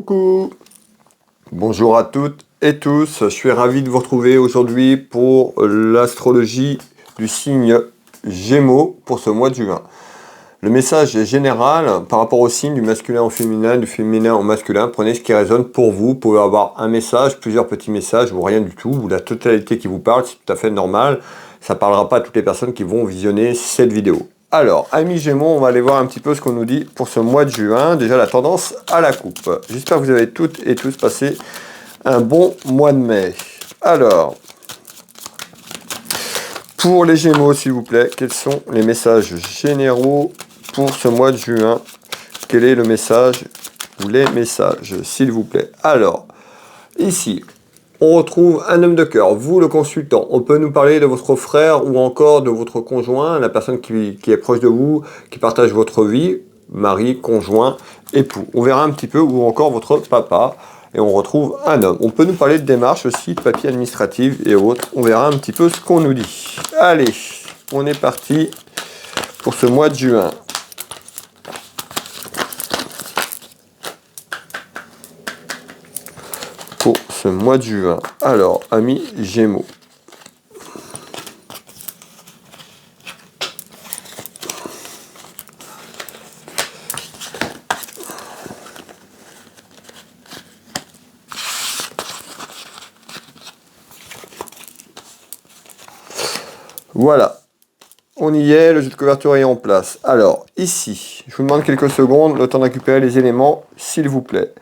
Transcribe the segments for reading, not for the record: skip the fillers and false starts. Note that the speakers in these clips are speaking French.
Coucou, bonjour à toutes et tous, je suis ravi de vous retrouver aujourd'hui pour l'astrologie du signe Gémeaux pour ce mois de juin. Le message est général par rapport au signe du masculin au féminin, du féminin au masculin. Prenez ce qui résonne pour vous. Vous pouvez avoir un message, plusieurs petits messages ou rien du tout, ou la totalité qui vous parle, c'est tout à fait normal. Ça ne parlera pas à toutes les personnes qui vont visionner cette vidéo. Alors, amis Gémeaux, on va aller voir un petit peu ce qu'on nous dit pour ce mois de juin. Déjà, la tendance à la coupe. J'espère que vous avez toutes et tous passé un bon mois de mai. Alors, pour les Gémeaux, s'il vous plaît, quels sont les messages généraux pour ce mois de juin? Quel est le message ou les messages, s'il vous plaît? Alors, ici, on retrouve un homme de cœur, vous le consultant. On peut nous parler de votre frère ou encore de votre conjoint, la personne qui est proche de vous, qui partage votre vie, mari, conjoint, époux. On verra un petit peu, ou encore votre papa, et on retrouve un homme. On peut nous parler de démarches aussi, de papiers administratifs et autres. On verra un petit peu ce qu'on nous dit. Allez, on est parti pour ce mois de juin. Pour ce mois de juin. Alors, amis Gémeaux. Voilà. On y est, le jeu de couverture est en place. Alors, ici, je vous demande quelques secondes, le temps de récupérer les éléments, s'il vous plaît.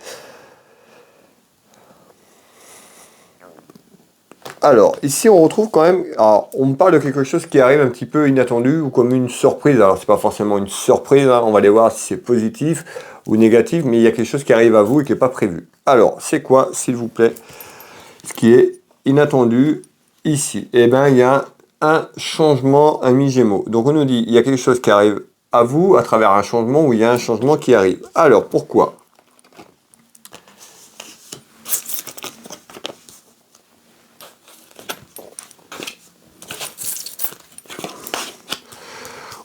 Alors, ici, on retrouve quand même... Alors, on me parle de quelque chose qui arrive un petit peu inattendu ou comme une surprise. Alors, c'est pas forcément une surprise, hein. On va aller voir si c'est positif ou négatif, mais il y a quelque chose qui arrive à vous et qui n'est pas prévu. Alors, c'est quoi, s'il vous plaît, ce qui est inattendu ici? Eh bien, il y a un changement, ami Gémeaux. Donc, on nous dit, il y a quelque chose qui arrive à vous à travers un changement ou il y a un changement qui arrive. Alors, pourquoi?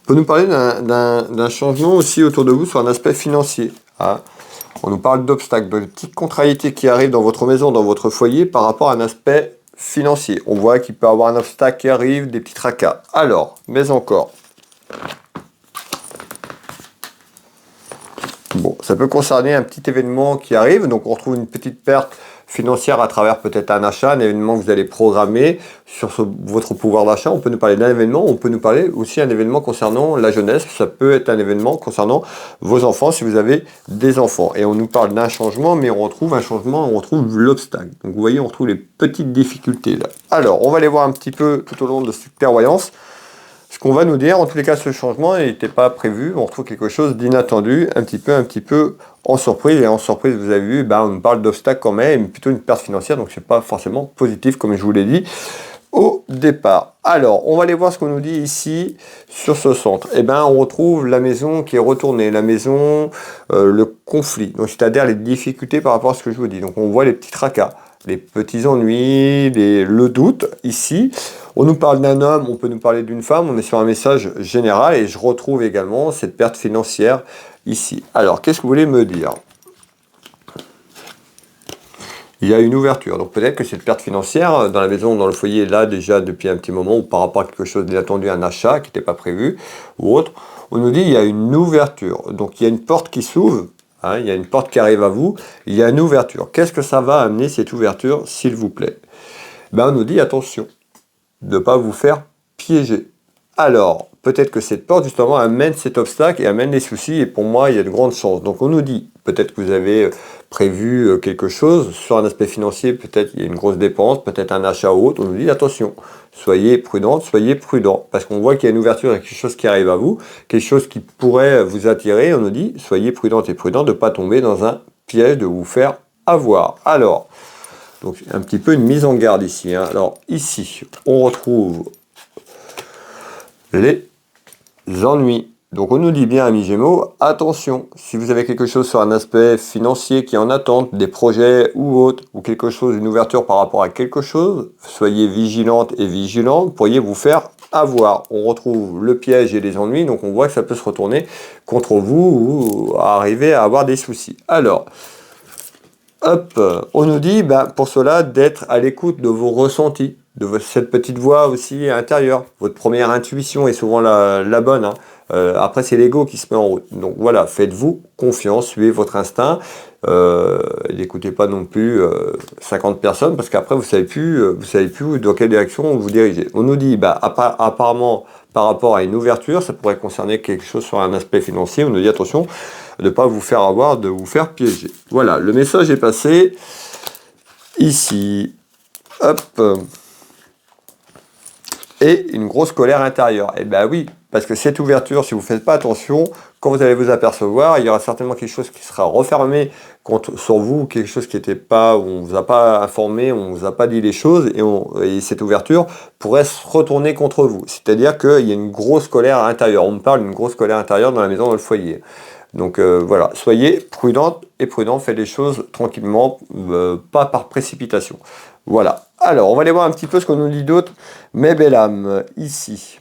On peut nous parler d'un changement aussi autour de vous sur un aspect financier. Hein. On nous parle d'obstacles, de petites contrariétés qui arrivent dans votre maison, dans votre foyer par rapport à un aspect financier. On voit qu'il peut y avoir un obstacle qui arrive, des petits tracas. Alors, mais encore. Bon, ça peut concerner un petit événement qui arrive, donc on retrouve une petite perte financière à travers peut-être un achat, un événement que vous allez programmer sur votre pouvoir d'achat. On peut nous parler d'un événement, on peut nous parler aussi d'un événement concernant la jeunesse. Ça peut être un événement concernant vos enfants si vous avez des enfants. Et on nous parle d'un changement, mais on retrouve un changement, on retrouve l'obstacle. Donc vous voyez, on retrouve les petites difficultés là. Alors, on va aller voir un petit peu tout au long de cette clairvoyance. Ce qu'on va nous dire, en tous les cas, ce changement n'était pas prévu. On retrouve quelque chose d'inattendu, un petit peu en surprise. Et en surprise, vous avez vu, on nous parle d'obstacles quand même, plutôt une perte financière. Donc, c'est pas forcément positif, comme je vous l'ai dit au départ. Alors, on va aller voir ce qu'on nous dit ici sur ce centre. Eh bien, on retrouve la maison qui est retournée, la maison, le conflit. Donc, c'est-à-dire les difficultés par rapport à ce que je vous dis. Donc, on voit les petits tracas, les petits ennuis, le doute ici. On nous parle d'un homme, on peut nous parler d'une femme, on est sur un message général et je retrouve également cette perte financière ici. Alors, qu'est-ce que vous voulez me dire? Il y a une ouverture, donc peut-être que cette perte financière dans la maison, dans le foyer, là déjà depuis un petit moment, ou par rapport à quelque chose d'inattendu, un achat qui n'était pas prévu, ou autre, on nous dit il y a une ouverture, donc il y a une porte qui s'ouvre, hein, il y a une porte qui arrive à vous, il y a une ouverture. Qu'est-ce que ça va amener cette ouverture, s'il vous plaît? On nous dit attention, de ne pas vous faire piéger. Alors, peut-être que cette porte, justement, amène cet obstacle et amène les soucis, et pour moi, il y a de grandes chances. Donc, on nous dit, peut-être que vous avez prévu quelque chose, sur un aspect financier, peut-être il y a une grosse dépense, peut-être un achat ou autre, on nous dit, attention, soyez prudente, soyez prudent, parce qu'on voit qu'il y a une ouverture, il y a quelque chose qui arrive à vous, quelque chose qui pourrait vous attirer, on nous dit, soyez prudente et prudent de ne pas tomber dans un piège, de vous faire avoir. Alors, donc un petit peu une mise en garde ici. Hein. Alors ici, on retrouve les ennuis. Donc on nous dit bien, amis Gémeaux, attention, si vous avez quelque chose sur un aspect financier qui est en attente, des projets ou autre, ou quelque chose, une ouverture par rapport à quelque chose, soyez vigilante et vigilant, vous pourriez vous faire avoir. On retrouve le piège et les ennuis, donc on voit que ça peut se retourner contre vous ou arriver à avoir des soucis. Alors, Hop, on nous dit pour cela d'être à l'écoute de vos ressentis, cette petite voix aussi intérieure. Votre première intuition est souvent la bonne, hein. Après, c'est l'ego qui se met en route. Donc voilà, faites-vous confiance, suivez votre instinct. N'écoutez pas non plus 50 personnes parce qu'après, vous savez plus dans quelle direction vous dirigez. On nous dit, apparemment, par rapport à une ouverture, ça pourrait concerner quelque chose sur un aspect financier. On nous dit attention de ne pas vous faire avoir, de vous faire piéger. Voilà, le message est passé ici. Hop. Et une grosse colère intérieure. Et ben oui, parce que cette ouverture, si vous ne faites pas attention, quand vous allez vous apercevoir, il y aura certainement quelque chose qui sera refermé sur vous, quelque chose qui n'était pas, où on ne vous a pas informé, on ne vous a pas dit les choses, et cette ouverture pourrait se retourner contre vous. C'est-à-dire qu'il y a une grosse colère à l'intérieur. On me parle d'une grosse colère intérieure dans la maison, dans le foyer. Donc voilà, soyez prudente et prudent, faites les choses tranquillement, pas par précipitation. Voilà. Alors, on va aller voir un petit peu ce qu'on nous dit d'autre. Mes belles âmes, ici.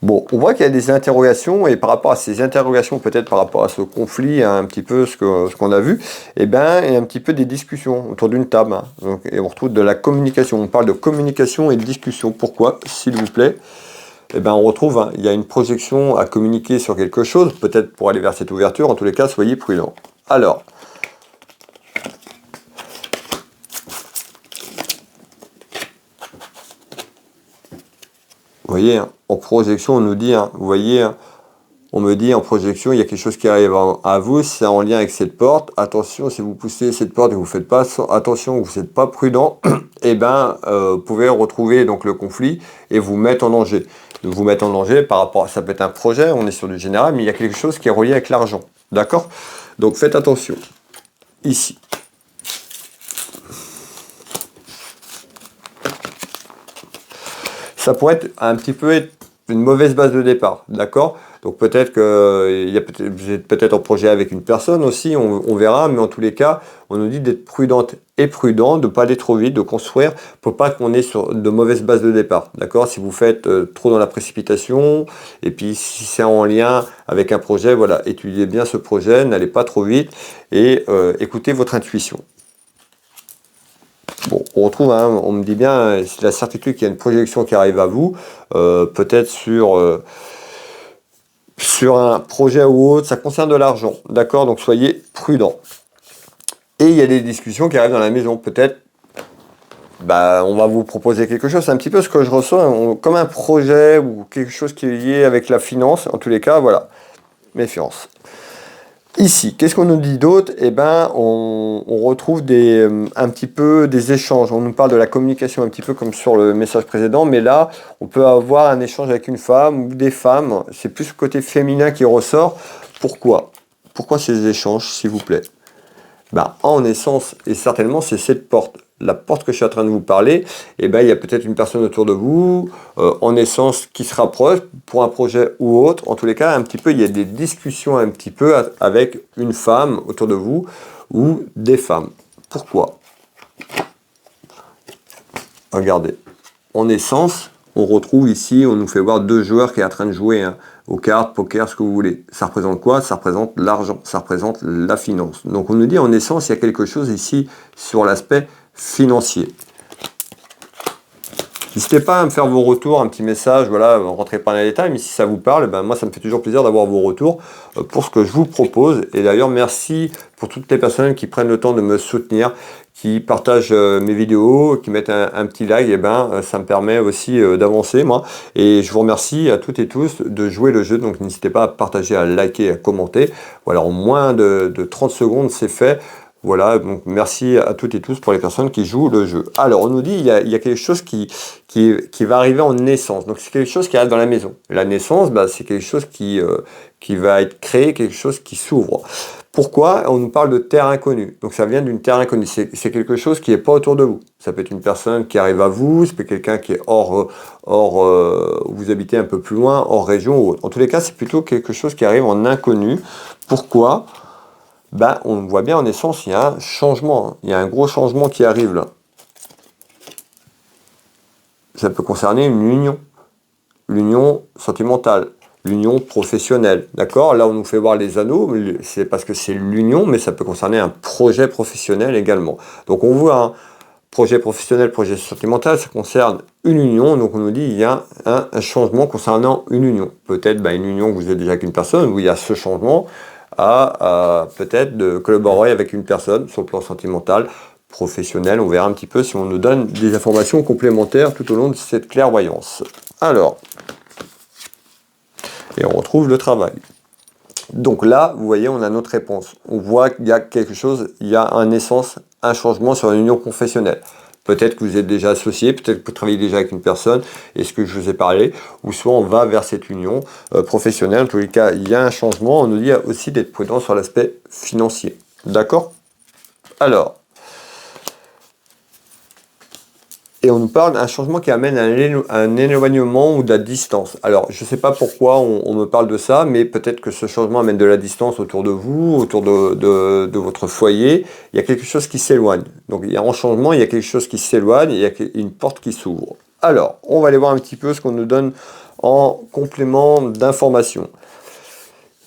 Bon, on voit qu'il y a des interrogations, et par rapport à ces interrogations, peut-être par rapport à ce conflit, hein, un petit peu ce qu'on a vu, il y a un petit peu des discussions autour d'une table. Hein. Donc, et on retrouve de la communication. On parle de communication et de discussion. Pourquoi, s'il vous plaît? On retrouve, hein, il y a une projection à communiquer sur quelque chose, peut-être pour aller vers cette ouverture. En tous les cas, soyez prudents. Alors, vous voyez, hein, en projection, on nous dit, hein, vous voyez, hein, on me dit en projection, il y a quelque chose qui arrive à vous, c'est en lien avec cette porte. Attention, si vous poussez cette porte et que vous ne faites pas attention, vous n'êtes pas prudent, vous pouvez retrouver donc le conflit et vous mettre en danger. Donc, vous mettre en danger par rapport à, ça peut être un projet, on est sur du général, mais il y a quelque chose qui est relié avec l'argent. D'accord? Donc faites attention. Ici. Ça pourrait être un petit peu une mauvaise base de départ, d'accord? Donc peut-être que vous êtes peut-être en projet avec une personne aussi, on verra, mais en tous les cas, on nous dit d'être prudente et prudent, de ne pas aller trop vite, de construire, pour pas qu'on ait sur de mauvaises bases de départ, d'accord? Si vous faites trop dans la précipitation, et puis si c'est en lien avec un projet, voilà, étudiez bien ce projet, n'allez pas trop vite, et écoutez votre intuition. Bon, on retrouve, hein, on me dit bien, c'est la certitude qu'il y a une projection qui arrive à vous, peut-être sur un projet ou autre, ça concerne de l'argent, d'accord? Donc soyez prudents. Et il y a des discussions qui arrivent dans la maison, peut-être, on va vous proposer quelque chose, c'est un petit peu ce que je ressens, comme un projet ou quelque chose qui est lié avec la finance, en tous les cas, voilà, méfiance. Ici, qu'est-ce qu'on nous dit d'autre? On retrouve un petit peu des échanges. On nous parle de la communication un petit peu comme sur le message précédent, mais là, on peut avoir un échange avec une femme ou des femmes. C'est plus le côté féminin qui ressort. Pourquoi? Pourquoi ces échanges, s'il vous plaît? En essence, et certainement, c'est cette porte. La porte que je suis en train de vous parler, il y a peut-être une personne autour de vous, en essence, qui se rapproche pour un projet ou autre. En tous les cas, un petit peu, il y a des discussions un petit peu avec une femme autour de vous ou des femmes. Pourquoi? Regardez. En essence, on retrouve ici, on nous fait voir deux joueurs qui sont en train de jouer, hein, aux cartes, poker, ce que vous voulez. Ça représente quoi? Ça représente l'argent, ça représente la finance. Donc on nous dit en essence, il y a quelque chose ici sur l'aspect financier. N'hésitez pas à me faire vos retours, un petit message, voilà, rentrez pas dans les détails, mais si ça vous parle, moi ça me fait toujours plaisir d'avoir vos retours pour ce que je vous propose. Et d'ailleurs, merci pour toutes les personnes qui prennent le temps de me soutenir, qui partagent mes vidéos, qui mettent un petit like, ça me permet aussi d'avancer, moi. Et je vous remercie à toutes et tous de jouer le jeu, donc n'hésitez pas à partager, à liker, à commenter. Voilà, en moins de 30 secondes, c'est fait. Voilà, donc merci à toutes et tous pour les personnes qui jouent le jeu. Alors, on nous dit il y a quelque chose qui va arriver en naissance. Donc, c'est quelque chose qui arrive dans la maison. La naissance, c'est quelque chose qui va être créé, quelque chose qui s'ouvre. Pourquoi? On nous parle de terre inconnue. Donc, ça vient d'une terre inconnue. C'est quelque chose qui n'est pas autour de vous. Ça peut être une personne qui arrive à vous, ça peut être quelqu'un qui est hors vous habitez un peu plus loin, hors région ou autre. En tous les cas, c'est plutôt quelque chose qui arrive en inconnu. Pourquoi? On voit bien en essence, il y a un changement, il y a un gros changement qui arrive là. Ça peut concerner une union sentimentale. l'union professionnelle. D'accord? Là, on nous fait voir les anneaux, c'est parce que c'est l'union, mais ça peut concerner un projet professionnel également. Donc, on voit un projet professionnel, projet sentimental, ça concerne une union. Donc, on nous dit il y a un changement concernant une union. Peut-être une union que vous êtes déjà avec une personne, où il y a ce changement à peut-être de collaborer avec une personne sur le plan sentimental, professionnel. On verra un petit peu si on nous donne des informations complémentaires tout au long de cette clairvoyance. Alors, et on retrouve le travail. Donc là, vous voyez, on a notre réponse. On voit qu'il y a quelque chose, il y a un essence, un changement sur une union professionnelle. Peut-être que vous êtes déjà associé, peut-être que vous travaillez déjà avec une personne, et ce que je vous ai parlé, ou soit on va vers cette union professionnelle. En tous les cas, il y a un changement. On nous dit aussi d'être prudent sur l'aspect financier. D'accord? Alors, et on nous parle d'un changement qui amène un éloignement ou de la distance. Alors, je ne sais pas pourquoi on me parle de ça, mais peut-être que ce changement amène de la distance autour de vous, autour de votre foyer. Il y a quelque chose qui s'éloigne. Donc, il y a un changement, il y a quelque chose qui s'éloigne, il y a une porte qui s'ouvre. Alors, on va aller voir un petit peu ce qu'on nous donne en complément d'information.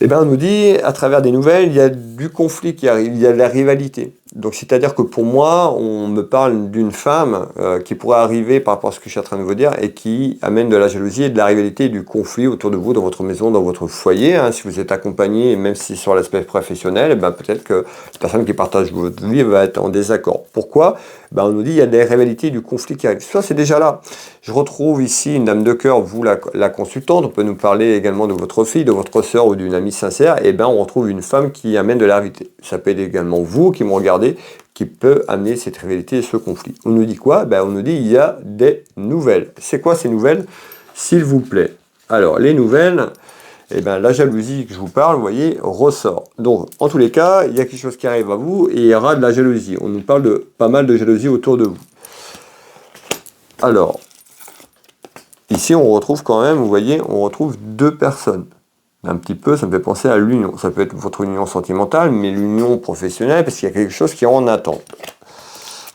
Eh bien, on nous dit, à travers des nouvelles, il y a du conflit qui arrive, il y a de la rivalité. Donc, c'est-à-dire que pour moi, on me parle d'une femme qui pourrait arriver par rapport à ce que je suis en train de vous dire et qui amène de la jalousie et de la rivalité et du conflit autour de vous, dans votre maison, dans votre foyer. Hein. Si vous êtes accompagné, même si sur l'aspect professionnel, peut-être que la personne qui partage votre vie va être en désaccord. Pourquoi? On nous dit il y a des rivalités et du conflit qui arrivent. Ça, c'est déjà là. Je retrouve ici une dame de cœur, vous la consultante. On peut nous parler également de votre fille, de votre sœur ou d'une amie sincère. Et on retrouve une femme qui amène de la rivalité. Ça peut être également vous qui me regardez, qui peut amener cette rivalité et ce conflit. On nous dit quoi? On nous dit il y a des nouvelles. C'est quoi ces nouvelles? S'il vous plaît. Alors, les nouvelles, la jalousie que je vous parle, vous voyez, ressort. Donc, en tous les cas, il y a quelque chose qui arrive à vous et il y aura de la jalousie. On nous parle de pas mal de jalousie autour de vous. Alors, ici, on retrouve quand même, vous voyez, on retrouve deux personnes. Un petit peu, ça me fait penser à l'union. Ça peut être votre union sentimentale, mais l'union professionnelle, parce qu'il y a quelque chose qui est en attente.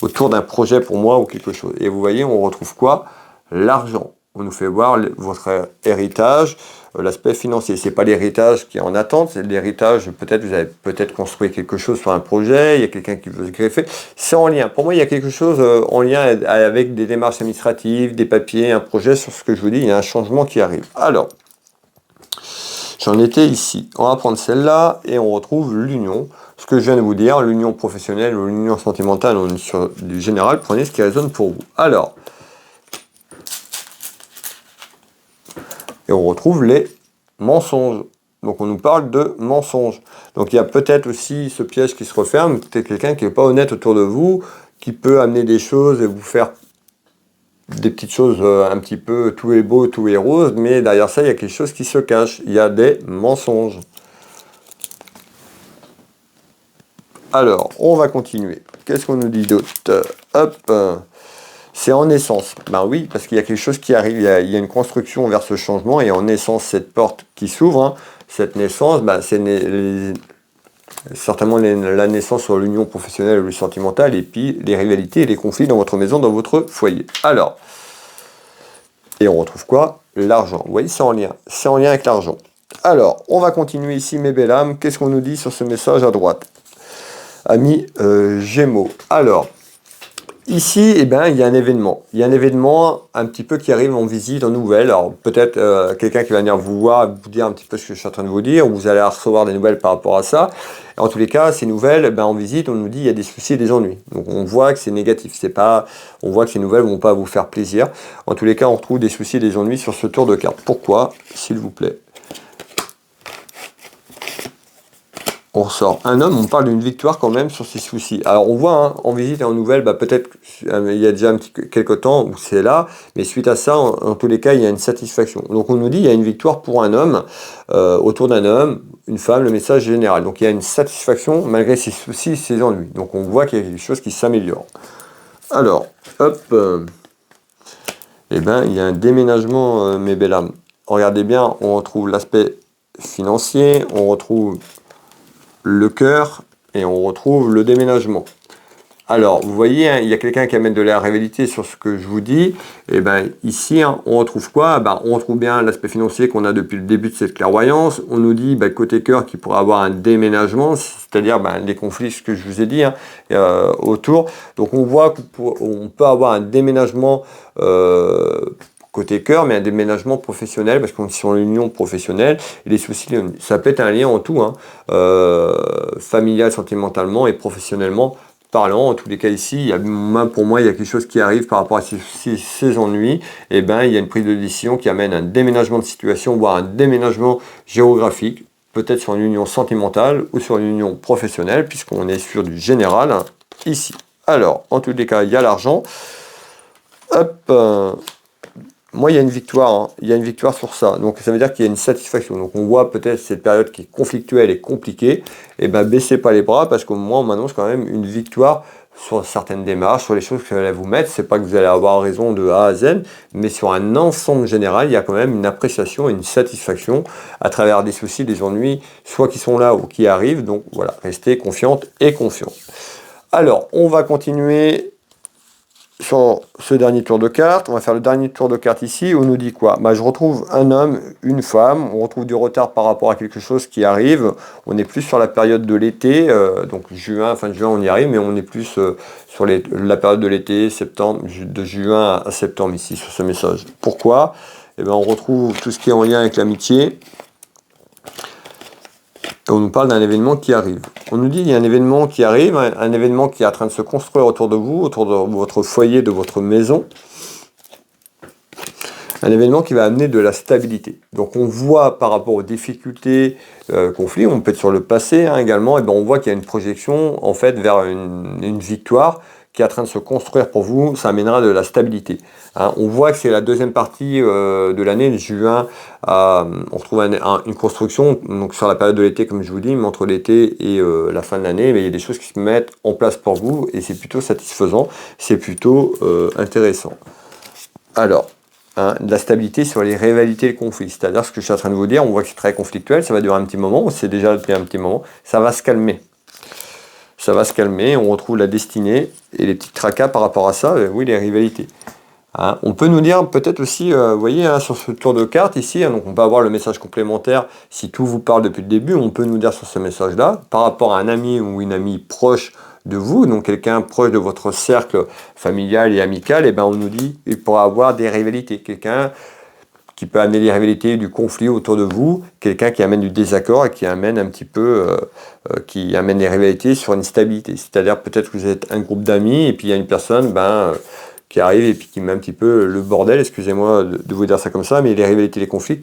Autour d'un projet pour moi ou quelque chose. Et vous voyez, on retrouve quoi? L'argent. On nous fait voir votre héritage, l'aspect financier. C'est pas l'héritage qui est en attente, c'est l'héritage, peut-être vous avez peut-être construit quelque chose sur un projet, il y a quelqu'un qui veut se greffer. C'est en lien. Pour moi, il y a quelque chose en lien avec des démarches administratives, des papiers, un projet sur ce que je vous dis, il y a un changement qui arrive. Alors, j'en étais ici. On va prendre celle-là et on retrouve l'union. Ce que je viens de vous dire, l'union professionnelle ou l'union sentimentale, on est sur du général, prenez ce qui résonne pour vous. Alors, et on retrouve les mensonges. Donc on nous parle de mensonges. Donc il y a peut-être aussi ce piège qui se referme, peut-être quelqu'un qui n'est pas honnête autour de vous, qui peut amener des choses et vous faire des petites choses un petit peu tout est beau, tout est rose, mais derrière ça, il y a quelque chose qui se cache. Il y a des mensonges. Alors, on va continuer. Qu'est-ce qu'on nous dit d'autre? Hop, c'est en naissance. Oui, parce qu'il y a quelque chose qui arrive. Il y a une construction vers ce changement et en naissance, cette porte qui s'ouvre, hein, cette naissance, c'est certainement la naissance sur l'union professionnelle ou sentimentale et puis les rivalités et les conflits dans votre maison, dans votre foyer. Alors, et on retrouve quoi? L'argent. Vous voyez, c'est en lien. C'est en lien avec l'argent. Alors, on va continuer ici, mes belles âmes. Qu'est-ce qu'on nous dit sur ce message à droite? Amis Gémeaux. Alors, ici, il y a un événement. Il y a un événement un petit peu qui arrive en visite, en nouvelle. Alors, peut-être quelqu'un qui va venir vous voir, vous dire un petit peu ce que je suis en train de vous dire, ou vous allez recevoir des nouvelles par rapport à ça. Et en tous les cas, ces nouvelles, en visite, on nous dit il y a des soucis et des ennuis. Donc, on voit que c'est négatif. On voit que ces nouvelles ne vont pas vous faire plaisir. En tous les cas, on retrouve des soucis et des ennuis sur ce tour de carte. Pourquoi, s'il vous plaît? On ressort un homme, on parle d'une victoire quand même sur ses soucis. Alors on voit en visite et en nouvelle, peut-être il y a déjà quelques temps où c'est là, mais suite à ça, en tous les cas, il y a une satisfaction. Donc on nous dit il y a une victoire pour un homme, autour d'un homme, une femme, le message est général. Donc il y a une satisfaction malgré ses soucis, ses ennuis. Donc on voit qu'il y a quelque chose qui s'améliore. Alors, hop, il y a un déménagement, mes belles âmes. Regardez bien, on retrouve l'aspect financier, on retrouve le cœur et on retrouve le déménagement. Alors, vous voyez, hein, il y a quelqu'un qui amène de la réalité sur ce que je vous dis. Et ben ici, hein, on retrouve quoi? On retrouve bien l'aspect financier qu'on a depuis le début de cette clairvoyance. On nous dit, côté cœur, qu'il pourrait avoir un déménagement, c'est-à-dire les conflits, ce que je vous ai dit, hein, autour. Donc, on voit qu'on peut avoir un déménagement côté cœur, mais un déménagement professionnel, parce qu'on est sur l'union professionnelle, et les soucis, ça peut être un lien en tout, hein, familial, sentimentalement et professionnellement parlant. En tous les cas ici, pour moi, il y a quelque chose qui arrive par rapport à ces ennuis. Et il y a une prise de décision qui amène un déménagement de situation, voire un déménagement géographique, peut-être sur une union sentimentale ou sur une union professionnelle, puisqu'on est sur du général, hein, ici. Alors, en tous les cas, il y a l'argent. Hop, moi, il y a une victoire, hein. Il y a une victoire sur ça. Donc, ça veut dire qu'il y a une satisfaction. Donc, on voit peut-être cette période qui est conflictuelle et compliquée. Et baissez pas les bras parce qu'au moins, on m'annonce quand même une victoire sur certaines démarches, sur les choses que vous allez vous mettre. C'est pas que vous allez avoir raison de A à Z, mais sur un ensemble général, il y a quand même une appréciation et une satisfaction à travers des soucis, des ennuis, soit qui sont là ou qui arrivent. Donc, voilà, restez confiante et confiant. Alors, on va continuer sur ce dernier tour de carte. On va faire le dernier tour de carte ici. On nous dit quoi? Je retrouve un homme, une femme. On retrouve du retard par rapport à quelque chose qui arrive. On est plus sur la période de l'été. Donc juin, fin de juin, on y arrive. Mais on est plus sur la période de l'été, septembre, de juin à septembre ici, sur ce message. Pourquoi? On retrouve tout ce qui est en lien avec l'amitié. On nous parle d'un événement qui arrive. On nous dit qu'il y a un événement qui arrive, un événement qui est en train de se construire autour de vous, autour de votre foyer, de votre maison. Un événement qui va amener de la stabilité. Donc on voit par rapport aux difficultés, conflits, on peut être sur le passé également, on voit qu'il y a une projection en fait vers une victoire qui est en train de se construire pour vous, ça amènera de la stabilité. Hein, on voit que c'est la deuxième partie de l'année, de juin, on retrouve une construction, donc sur la période de l'été comme je vous dis, mais entre l'été et la fin de l'année, il y a des choses qui se mettent en place pour vous et c'est plutôt satisfaisant, c'est plutôt intéressant. Alors, de la stabilité sur les rivalités et les conflits, c'est-à-dire ce que je suis en train de vous dire, on voit que c'est très conflictuel, ça va durer un petit moment, c'est déjà depuis un petit moment, ça va se calmer. Ça va se calmer, on retrouve la destinée et les petits tracas par rapport à ça, oui, les rivalités. Hein, on peut nous dire peut-être aussi, vous voyez, sur ce tour de carte ici, donc on peut avoir le message complémentaire, si tout vous parle depuis le début, on peut nous dire sur ce message-là, par rapport à un ami ou une amie proche de vous, donc quelqu'un proche de votre cercle familial et amical, on nous dit qu'il pourra avoir des rivalités, quelqu'un qui peut amener des rivalités, du conflit autour de vous, quelqu'un qui amène du désaccord et qui amène un petit peu, qui amène des rivalités sur une stabilité. C'est-à-dire peut-être que vous êtes un groupe d'amis et puis il y a une personne qui arrive et puis qui met un petit peu le bordel, excusez-moi de vous dire ça comme ça, mais les rivalités, les conflits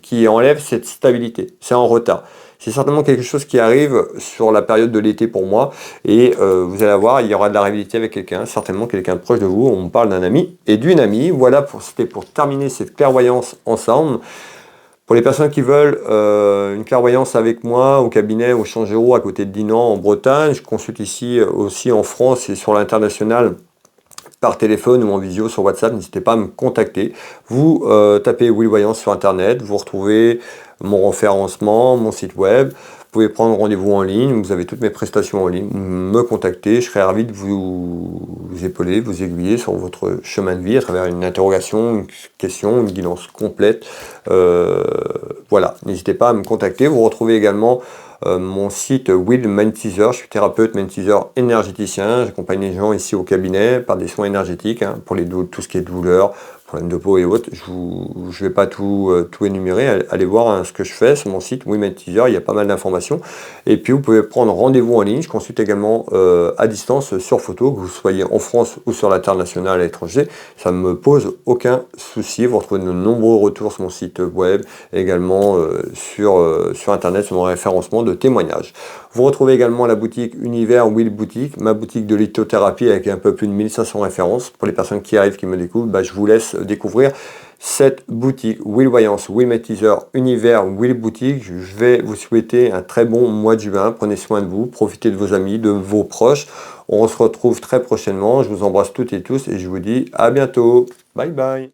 qui enlèvent cette stabilité. C'est en retard. C'est certainement quelque chose qui arrive sur la période de l'été pour moi. Et vous allez voir, il y aura de la rivalité avec quelqu'un, certainement quelqu'un de proche de vous. On parle d'un ami et d'une amie. Voilà, c'était pour terminer cette clairvoyance ensemble. Pour les personnes qui veulent une clairvoyance avec moi au cabinet au Changero à côté de Dinan en Bretagne, je consulte ici aussi en France et sur l'international par téléphone ou en visio sur WhatsApp, n'hésitez pas à me contacter. Vous tapez Will Voyance sur internet, vous retrouvez mon référencement, mon site web, vous pouvez prendre rendez-vous en ligne, vous avez toutes mes prestations en ligne, me contacter, je serai ravi de vous épauler, vous aiguiller sur votre chemin de vie à travers une interrogation, une question, une guidance complète. Voilà, n'hésitez pas à me contacter, vous retrouvez également mon site Will Magnétiseur, je suis thérapeute magnétiseur énergéticien, j'accompagne les gens ici au cabinet par des soins énergétiques pour tout ce qui est douleur, problèmes de peau et autres. Je ne vais pas tout énumérer, allez voir ce que je fais sur mon site Will Magnétiseur, il y a pas mal d'informations. Et puis vous pouvez prendre rendez-vous en ligne, je consulte également à distance sur photo, que vous soyez en France ou sur l'international à l'étranger, ça ne me pose aucun souci. Vous retrouvez de nombreux retours sur mon site web, également sur internet, sur mon référencement de témoignages. Vous retrouvez également la boutique Univers Will Boutique, ma boutique de lithothérapie avec un peu plus de 1500 références. Pour les personnes qui arrivent, qui me découvrent, je vous laisse découvrir cette boutique Will Voyance, Will Magnétiseur, Univers Will Boutique. Je vais vous souhaiter un très bon mois de juin. Prenez soin de vous, profitez de vos amis, de vos proches. On se retrouve très prochainement. Je vous embrasse toutes et tous et je vous dis à bientôt. Bye bye.